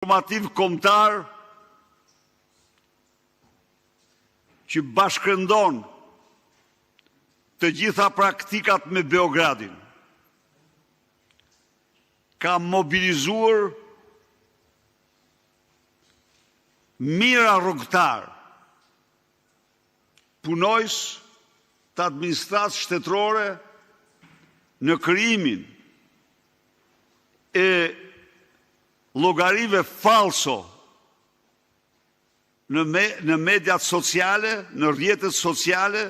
Normativ kombëtar që bashkëndon të gjitha praktikat me Beogradin. Ka mobilizuar mijëra rrugtar, punojës të administratës shtetërore në krijimin e llogarive falso në mediat sociale, në rrjetet sociale,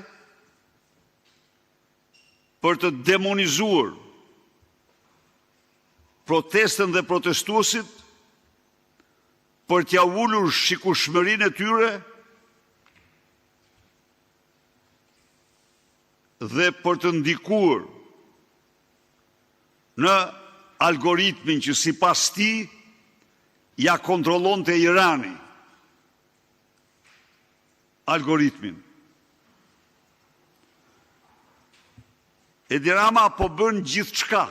për të demonizuar protestën dhe protestuesit, për t'ja ulur shikueshmërinë e tyre dhe për të ndikuar në algoritmin që sipas tij ja kontrollonte Irani. Algoritmin. Edi Rama po bën gjithçka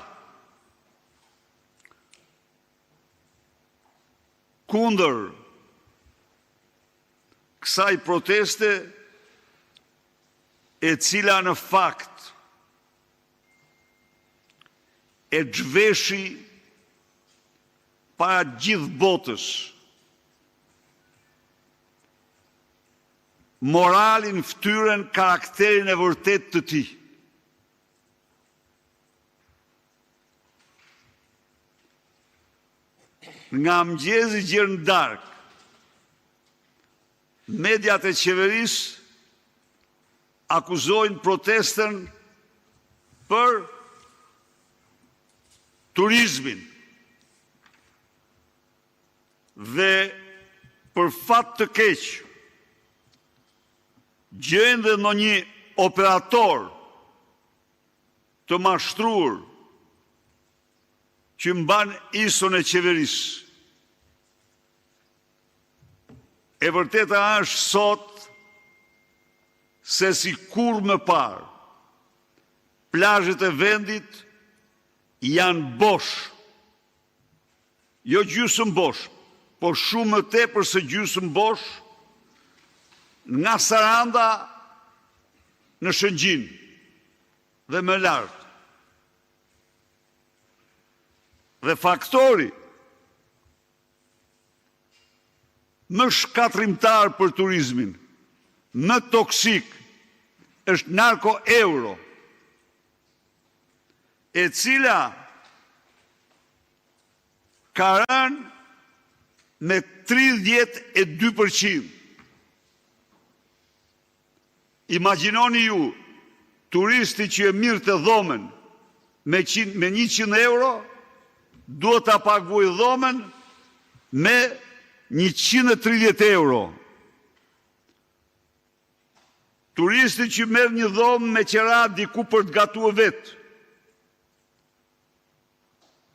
kundër kësaj proteste e cila në fakt e zhveshi para gjithë botës moralin, fytyrën, karakterin e vërtet të tij. Nga mëngjesi gjerë në darkë, mediat e qeverisë akuzojnë protestën për turizmin dhe për fat të keq gjejnë dhe në një operator të mashtruar që mban ISO-n e qeverisë. E vërteta është sot se si kur më parë plazhet e vendit janë bosh. Jo gjysmë bosh, por shumë më tepër se gjysmë bosh, nga Saranda në Shëngjin dhe më lart. Dhe faktori më shkatrimtar për turizmin, më toksik, është Narko Euro, e cila ka rënë me 32%. Imagjinoni ju, turisti që e mirë të dhomen me 100 euro, duhet ta paguajë dhomen me 130 euro. Turisti që merr një dhomë me qera diku për të gatuar vetë,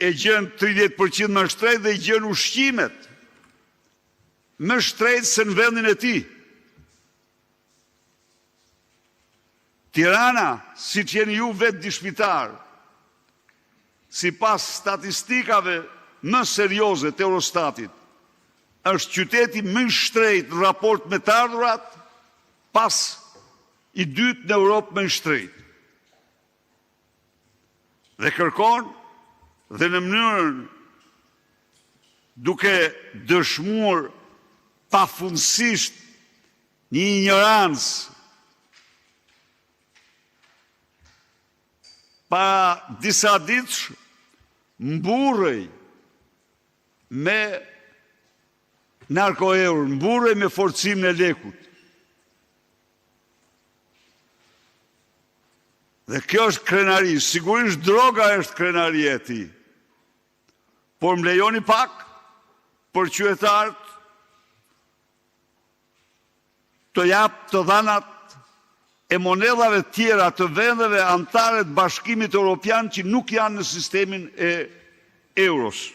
e gjen 30% më shtrejt dhe i gjen ushqimet më shtrejt se në vendin e tij. Tirana, si që jeni ju vetë dishpitar, sipas statistikave më serioze të Eurostatit, është qyteti më i shtrejt në raport me të ardhurat, pas i dytë në Europë më i shtrejt. Dhe kërkon, dhe në mënyrën duke dëshmuar pafundësisht një ignorancë para disa ditësh, mburrej me Narko Euro, mburrej me forcimin e lekut. Dhe kjo është krenari, sigurisht droga është krenari e tij. Por më lejoni pak për qytetarët të jap të dhanat e monedhave tjera të vendeve anëtare të Bashkimit Evropian që nuk janë në sistemin e euros.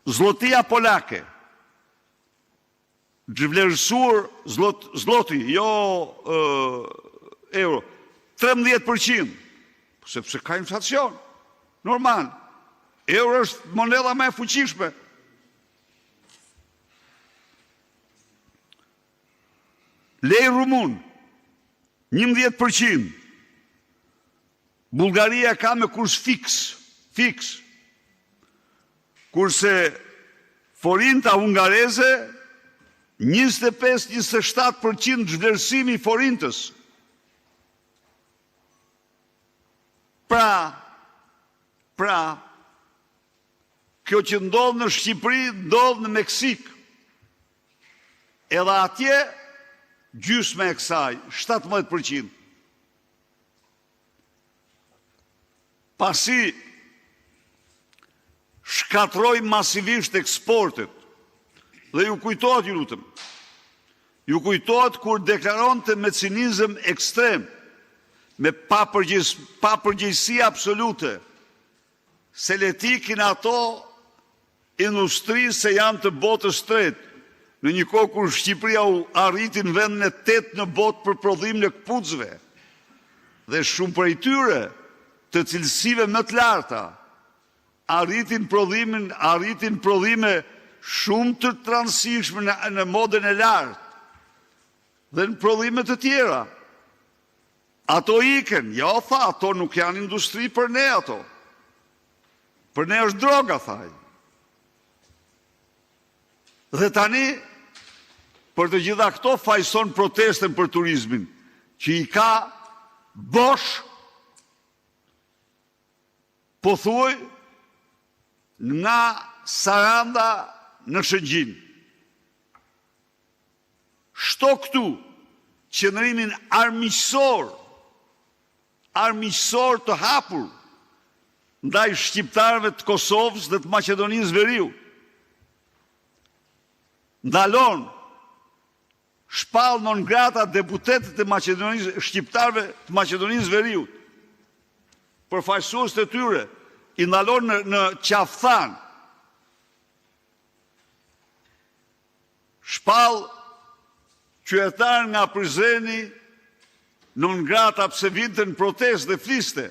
Zlotia polake, zhvlerësuar zloti, jo euro, 13%, sepse ka inflacion, normal. Euro është monedha më e fuqishme, lej rumun, 11%. Bullgaria ka me kurs fix. Kurse forinta hungareze, 25-27% zhvlerësimi i forintës. Pra, kjo që ndodhë në Shqipëri, ndodhë në Meksik. Edhe atje, gjysmë e kësaj, 17%. Pasi shkatroj masivisht eksportet, dhe ju kujtohet, ju lutëm, ju kujtohet kur deklaronte me cinizëm ekstrem, me papërgjegjësi absolute, se letikin ato industri se janë të botës tretë, në një kohë kur Shqipëria u arritin vendin e 8 në botë për prodhim në këpucëve, dhe shumë prej tyre të cilësive më të larta, arritin prodhime shumë të transishme në modën e lartë, dhe në prodhime të tjera. Ato iken, ja tha, ato nuk janë industri për ne ato. Për ne është droga, thaj. Dhe tani, për të gjitha këto fajson protestën për turizmin, që i ka bosh, po thuaj, nga Saranda në Shëngjin. Shto këtu, qëndrimin armiqësor të hapur, ndaj shqiptarëve të Kosovës dhe të Maqedonisë Veriut. Ndalon shpall non grata deputetët e shqiptarëve të Maqedonisë Veriut. Përfaqësues të tyre i ndalon në Qafthan. Shpall qytetar nga Prizreni non grata pse vinte në protestë dhe fliste.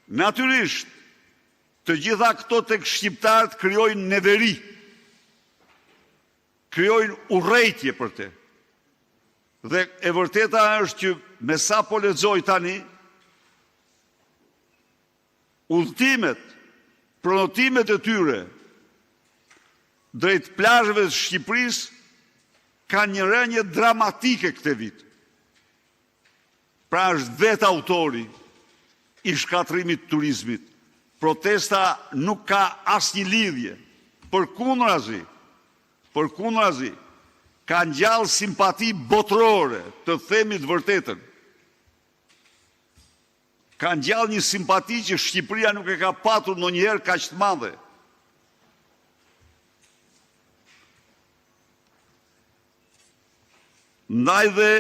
Natyrisht, të gjitha këto tek shqiptarët krijojnë neveri, krijojnë urrejtje për te. Dhe e vërteta është që me sa po lexoj tani, udhëtimet, pronotimet e tyre drejt plazheve të Shqipërisë kanë një rënje dramatike këtë vit. Pra është vetë autori i shkatrimit të turizmit. Protesta nuk ka asnjë lidhje. Përkundrazi, ka ngjallë simpati botërore, të themi të vërtetën. Ka ngjallë një simpati që Shqipëria nuk e ka patur ndonjëherë kaq të madhe. Ndaj dhe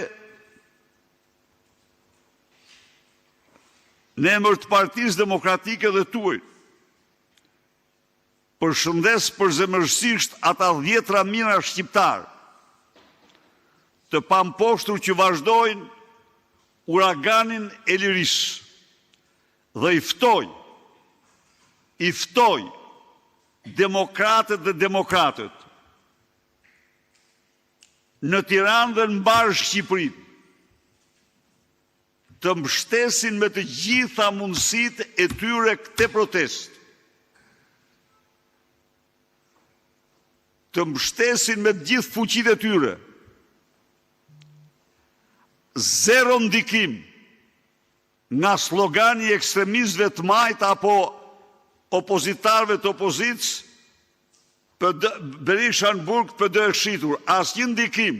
në emër të Partisë Demokratike dhe tuaj, përshëndes përzemërsisht ata 10.000 shqiptarë të pamposhtur që vazhdojnë uraganin e lirisë dhe i ftoj demokratët dhe demokratët në Tiranë dhe në mbarë Shqipërinë të mbështesin me të gjitha mundësitë e tyre këtë protestë. Të mbështesin me të gjithë fuqitë e tyre. Zero ndikim nga slogani i ekstremistëve të majt apo opozitarëve të opozicës Berisha në burg për dhe shitur, asnjë ndikim.